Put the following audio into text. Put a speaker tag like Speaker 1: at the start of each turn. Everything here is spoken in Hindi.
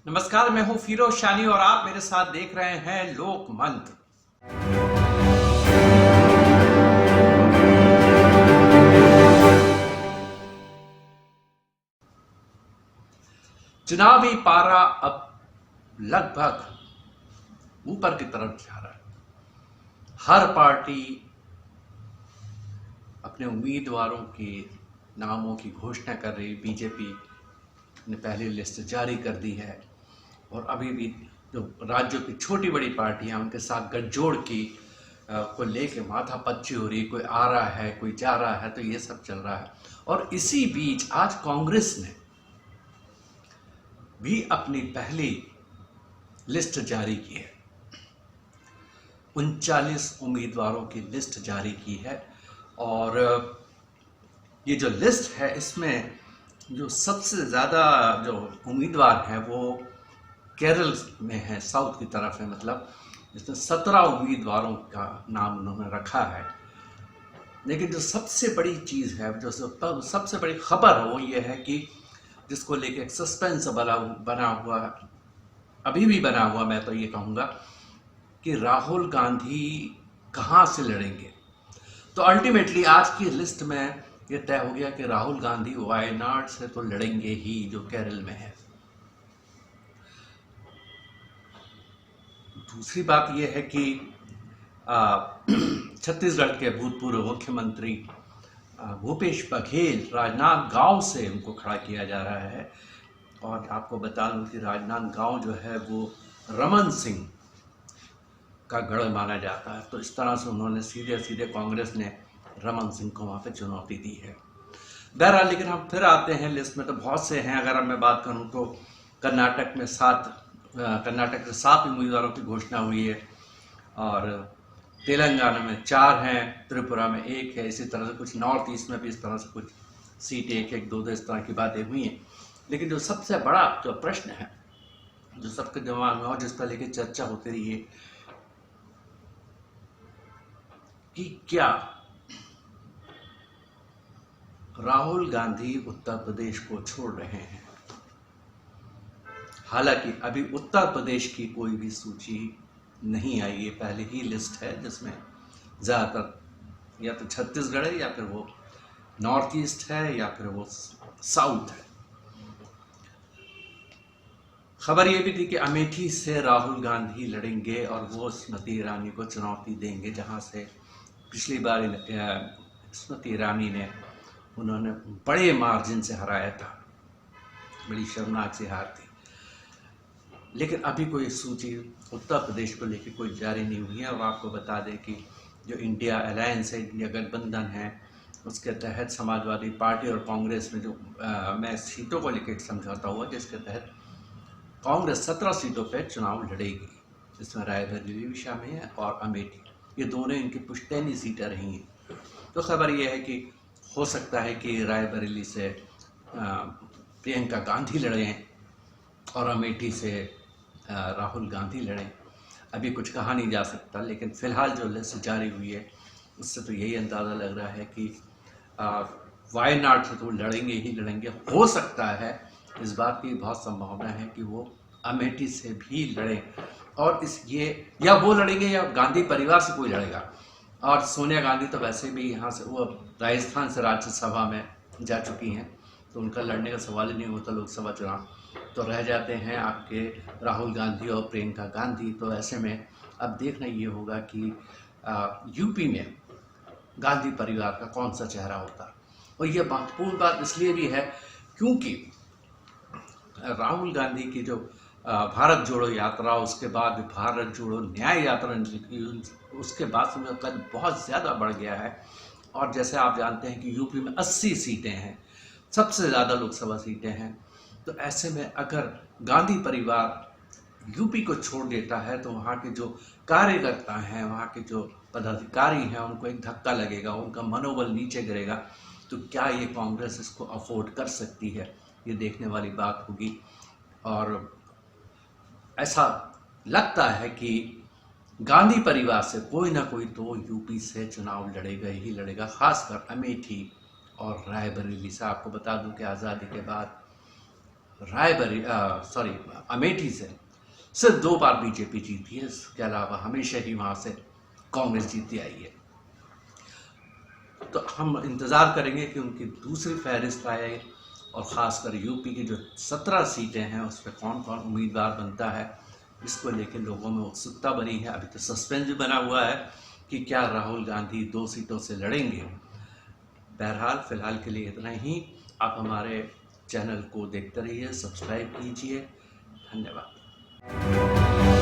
Speaker 1: नमस्कार, मैं हूं फिरोज शानी और आप मेरे साथ देख रहे हैं लोक मंत्र। चुनावी पारा अब लगभग ऊपर की तरफ जा रहा है। हर पार्टी अपने उम्मीदवारों के नामों की घोषणा कर रही। बीजेपी ने पहली लिस्ट जारी कर दी है और अभी भी जो राज्यों की छोटी बड़ी पार्टियां उनके साथ गठजोड़ की को लेके माथापच्ची हो रही। कोई आ रहा है, कोई जा रहा है, तो ये सब चल रहा है। और इसी बीच आज कांग्रेस ने भी अपनी पहली लिस्ट जारी की है। 39 उम्मीदवारों की लिस्ट जारी की है और ये जो लिस्ट है इसमें जो सबसे ज़्यादा जो उम्मीदवार हैं वो केरल में है, साउथ की तरफ है। मतलब इसमें 17 उम्मीदवारों का नाम उन्होंने रखा है। लेकिन जो सबसे बड़ी चीज़ है, जो सबसे बड़ी खबर है वो ये है कि जिसको लेके एक सस्पेंस बना हुआ, अभी भी बना हुआ, मैं तो ये कहूँगा कि राहुल गांधी कहाँ से लड़ेंगे। तो अल्टीमेटली आज की लिस्ट में ये तय हो गया कि राहुल गांधी वायनाड से तो लड़ेंगे ही, जो केरल में है। दूसरी बात यह है कि छत्तीसगढ़ के भूतपूर्व मुख्यमंत्री भूपेश बघेल राजनांदगांव से उनको खड़ा किया जा रहा है। और आपको बता दूं कि राजनांदगांव जो है वो रमन सिंह का गढ़ माना जाता है। तो इस तरह से उन्होंने सीधे सीधे कांग्रेस ने रमन सिंह को वहाँ पे चुनौती दी है। बहरहाल, लेकिन हम फिर आते हैं लिस्ट में तो बहुत से हैं। अगर मैं बात करूँ तो कर्नाटक के 7 उम्मीदवारों की घोषणा हुई है और तेलंगाना में 4 हैं, त्रिपुरा में 1 है। इसी तरह से कुछ नॉर्थ ईस्ट में भी इस तरह से कुछ सीट 1-1, 2-2 इस तरह की बातें हुई हैं। लेकिन जो सबसे बड़ा जो प्रश्न है, जो सबके दिमाग में और जिस पर लेकर चर्चा होती रही है कि क्या राहुल गांधी उत्तर प्रदेश को छोड़ रहे हैं। हालांकि अभी उत्तर प्रदेश की कोई भी सूची नहीं आई है, पहले ही लिस्ट है जिसमें ज़्यादातर या तो छत्तीसगढ़ है या फिर वो नॉर्थ ईस्ट है या फिर वो साउथ है। खबर ये भी थी कि अमेठी से राहुल गांधी लड़ेंगे और वो स्मृति ईरानी को चुनौती देंगे, जहां से पिछली बार स्मृति ईरानी ने उन्होंने बड़े मार्जिन से हराया था। बड़ी शर्मनाक सी हार थी। लेकिन अभी कोई सूची उत्तर प्रदेश को लेकर कोई जारी नहीं हुई है। और आपको बता दें कि जो इंडिया अलायंस है, इंडिया गठबंधन है, उसके तहत समाजवादी पार्टी और कांग्रेस में जो मैं सीटों को लेकर समझौता हुआ, जिसके तहत कांग्रेस 17 सीटों पर चुनाव लड़ेगी, जिसमें रायबरेली भी शामिल है और अमेठी। ये दोनों इनकी पुश्तैनी सीटें रही हैं। तो खबर यह है कि हो सकता है कि रायबरेली से प्रियंका गांधी लड़ें और अमेठी से राहुल गांधी लड़ें। अभी कुछ कहा नहीं जा सकता, लेकिन फिलहाल जो लिस्ट जारी हुई है उससे तो यही अंदाज़ा लग रहा है कि वायनाड से तो लड़ेंगे ही लड़ेंगे। हो सकता है, इस बात की बहुत संभावना है कि वो अमेठी से भी लड़ें और या वो लड़ेंगे या गांधी परिवार से कोई लड़ेगा। और सोनिया गांधी तो वैसे भी यहाँ से, वो राजस्थान से राज्यसभा में जा चुकी हैं, तो उनका लड़ने का सवाल ही नहीं होता लोकसभा चुनाव। तो रह जाते हैं आपके राहुल गांधी और प्रियंका गांधी। तो ऐसे में अब देखना ये होगा कि यूपी में गांधी परिवार का कौन सा चेहरा होता। और ये महत्वपूर्ण बात इसलिए भी है क्योंकि राहुल गांधी की जो भारत जोड़ो यात्रा, उसके बाद भारत जोड़ो न्याय यात्रा निकली, उसके बाद से उनका कद बहुत ज़्यादा बढ़ गया है। और जैसे आप जानते हैं कि यूपी में 80 सीटें हैं, सबसे ज़्यादा लोकसभा सीटें हैं। तो ऐसे में अगर गांधी परिवार यूपी को छोड़ देता है तो वहाँ के जो कार्यकर्ता हैं, वहाँ के जो पदाधिकारी हैं, उनको एक धक्का लगेगा, उनका मनोबल नीचे गिरेगा। तो क्या ये कांग्रेस इसको अफोर्ड कर सकती है, ये देखने वाली बात होगी। और ऐसा लगता है कि गांधी परिवार से कोई ना कोई तो यूपी से चुनाव लड़ेगा ही लड़ेगा, खासकर अमेठी और रायबरेली से। आपको बता दूं कि आज़ादी के बाद अमेठी से सिर्फ 2 बार बीजेपी जीती है, इसके अलावा हमेशा ही वहाँ से कांग्रेस जीती आई है। तो हम इंतज़ार करेंगे कि उनकी दूसरी फहरिस्त आए और ख़ासकर यूपी की जो 17 सीटें हैं उस पर कौन कौन उम्मीदवार बनता है, इसको लेकर लोगों में उत्सुकता बनी है। अभी तो सस्पेंस भी बना हुआ है कि क्या राहुल गांधी 2 सीटों से लड़ेंगे। बहरहाल फ़िलहाल के लिए इतना ही। आप हमारे चैनल को देखते रहिए, सब्सक्राइब कीजिए। धन्यवाद।